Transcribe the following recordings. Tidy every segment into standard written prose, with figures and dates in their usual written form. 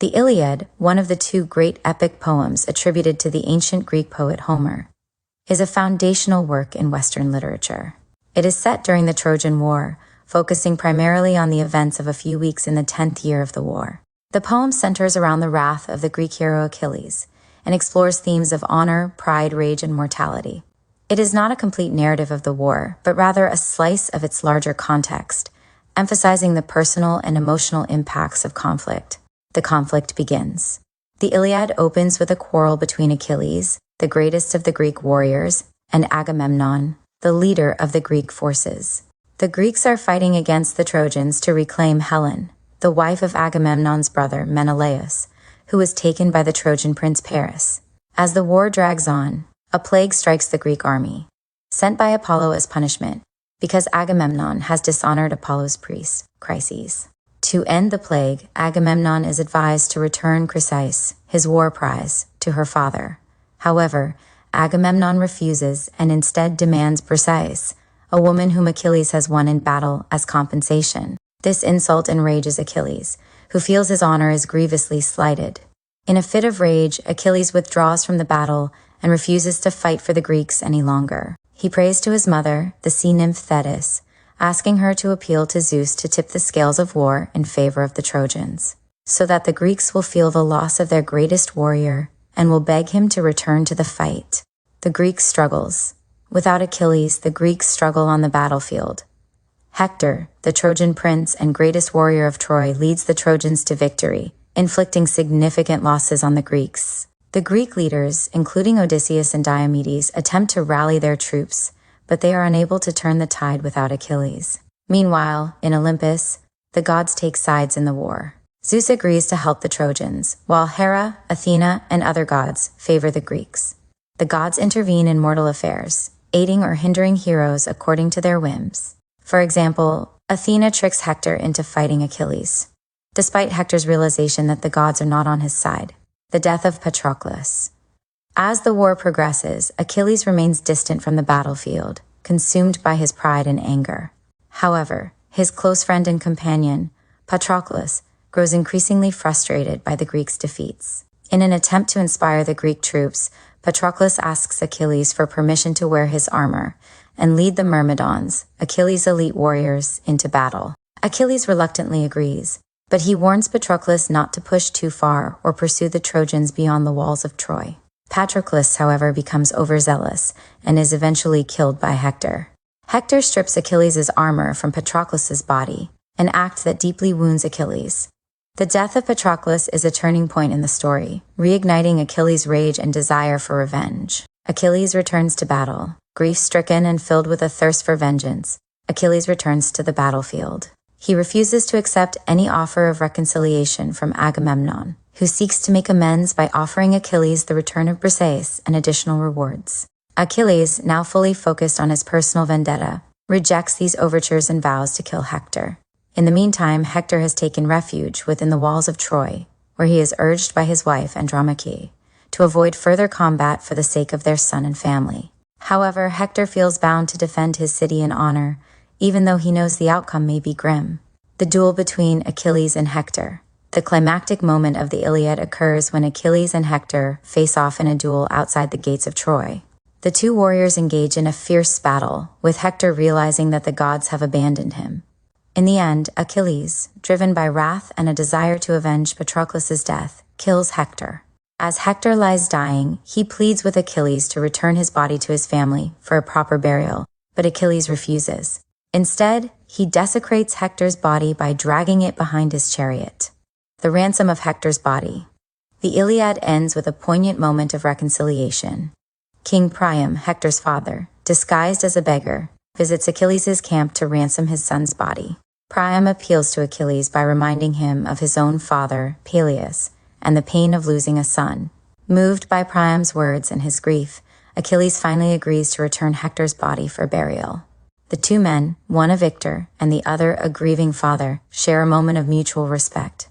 The Iliad, one of the two great epic poems attributed to the ancient Greek poet Homer, is a foundational work in Western literature. It is set during the Trojan War, focusing primarily on the events of a few weeks in the 10th year of the war. The poem centers around the wrath of the Greek hero Achilles and explores themes of honor, pride, rage, and mortality. It is not a complete narrative of the war, but rather a slice of its larger context, emphasizing the personal and emotional impacts of conflict. The conflict begins. The Iliad opens with a quarrel between Achilles, the greatest of the Greek warriors, and Agamemnon, the leader of the Greek forces. The Greeks are fighting against the Trojans to reclaim Helen, the wife of Agamemnon's brother Menelaus, who was taken by the Trojan prince Paris. As the war drags on, a plague strikes the Greek army, sent by Apollo as punishment, because Agamemnon has dishonored Apollo's priest, Chryses. To end the plague, Agamemnon is advised to return Chryses, his war prize, to her father. However, Agamemnon refuses and instead demands Briseis, a woman whom Achilles has won in battle, as compensation. This insult enrages Achilles, who feels his honor is grievously slighted. In a fit of rage, Achilles withdraws from the battle and refuses to fight for the Greeks any longer. He prays to his mother, the sea nymph Thetis, asking her to appeal to Zeus to tip the scales of war in favor of the Trojans, so that the Greeks will feel the loss of their greatest warrior and will beg him to return to the fight. The Greek struggles. Without Achilles, the Greeks struggle on the battlefield. Hector, the Trojan prince and greatest warrior of Troy, leads the Trojans to victory, inflicting significant losses on the Greeks. The Greek leaders, including Odysseus and Diomedes, attempt to rally their troops, but they are unable to turn the tide without Achilles. Meanwhile, in Olympus, the gods take sides in the war. Zeus agrees to help the Trojans, while Hera, Athena, and other gods favor the Greeks. The gods intervene in mortal affairs, aiding or hindering heroes according to their whims. For example, Athena tricks Hector into fighting Achilles, despite Hector's realization that the gods are not on his side. The death of Patroclus. As the war progresses, Achilles remains distant from the battlefield, consumed by his pride and anger. However, his close friend and companion, Patroclus, grows increasingly frustrated by the Greeks' defeats. In an attempt to inspire the Greek troops, Patroclus asks Achilles for permission to wear his armor and lead the Myrmidons, Achilles' elite warriors, into battle. Achilles reluctantly agrees, but he warns Patroclus not to push too far or pursue the Trojans beyond the walls of Troy. Patroclus, however, becomes overzealous and is eventually killed by Hector. Hector strips Achilles' armor from Patroclus' body, an act that deeply wounds Achilles. The death of Patroclus is a turning point in the story, reigniting Achilles' rage and desire for revenge. Achilles returns to battle. Grief-stricken and filled with a thirst for vengeance, Achilles returns to the battlefield. He refuses to accept any offer of reconciliation from Agamemnon, who seeks to make amends by offering Achilles the return of Briseis and additional rewards. Achilles, now fully focused on his personal vendetta, rejects these overtures and vows to kill Hector. In the meantime, Hector has taken refuge within the walls of Troy, where he is urged by his wife Andromache to avoid further combat for the sake of their son and family. However, Hector feels bound to defend his city in honor, even though he knows the outcome may be grim. The duel between Achilles and Hector. The climactic moment of the Iliad occurs when Achilles and Hector face off in a duel outside the gates of Troy. The two warriors engage in a fierce battle, with Hector realizing that the gods have abandoned him. In the end, Achilles, driven by wrath and a desire to avenge Patroclus' death, kills Hector. As Hector lies dying, he pleads with Achilles to return his body to his family for a proper burial, but Achilles refuses. Instead, he desecrates Hector's body by dragging it behind his chariot. The ransom of Hector's body. The Iliad ends with a poignant moment of reconciliation. King Priam, Hector's father, disguised as a beggar, visits Achilles' camp to ransom his son's body. Priam appeals to Achilles by reminding him of his own father, Peleus, and the pain of losing a son. Moved by Priam's words and his grief, Achilles finally agrees to return Hector's body for burial. The two men, one a victor and the other a grieving father, share a moment of mutual respect.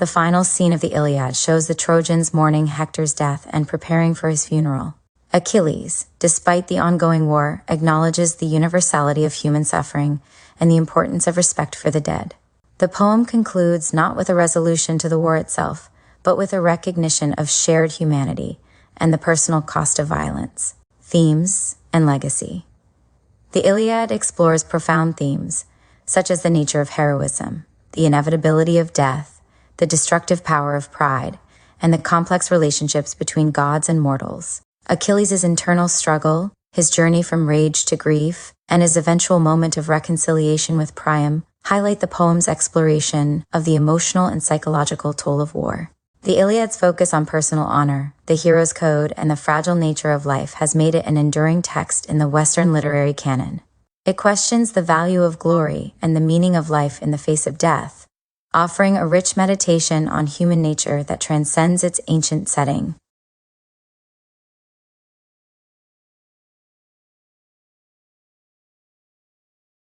The final scene of the Iliad shows the Trojans mourning Hector's death and preparing for his funeral. Achilles, despite the ongoing war, acknowledges the universality of human suffering and the importance of respect for the dead. The poem concludes not with a resolution to the war itself, but with a recognition of shared humanity and the personal cost of violence, themes, and legacy. The Iliad explores profound themes, such as the nature of heroism, the inevitability of death, the destructive power of pride, and the complex relationships between gods and mortals. Achilles' internal struggle, his journey from rage to grief, and his eventual moment of reconciliation with Priam highlight the poem's exploration of the emotional and psychological toll of war. The Iliad's focus on personal honor, the hero's code, and the fragile nature of life has made it an enduring text in the Western literary canon. It questions the value of glory and the meaning of life in the face of death, offering a rich meditation on human nature that transcends its ancient setting.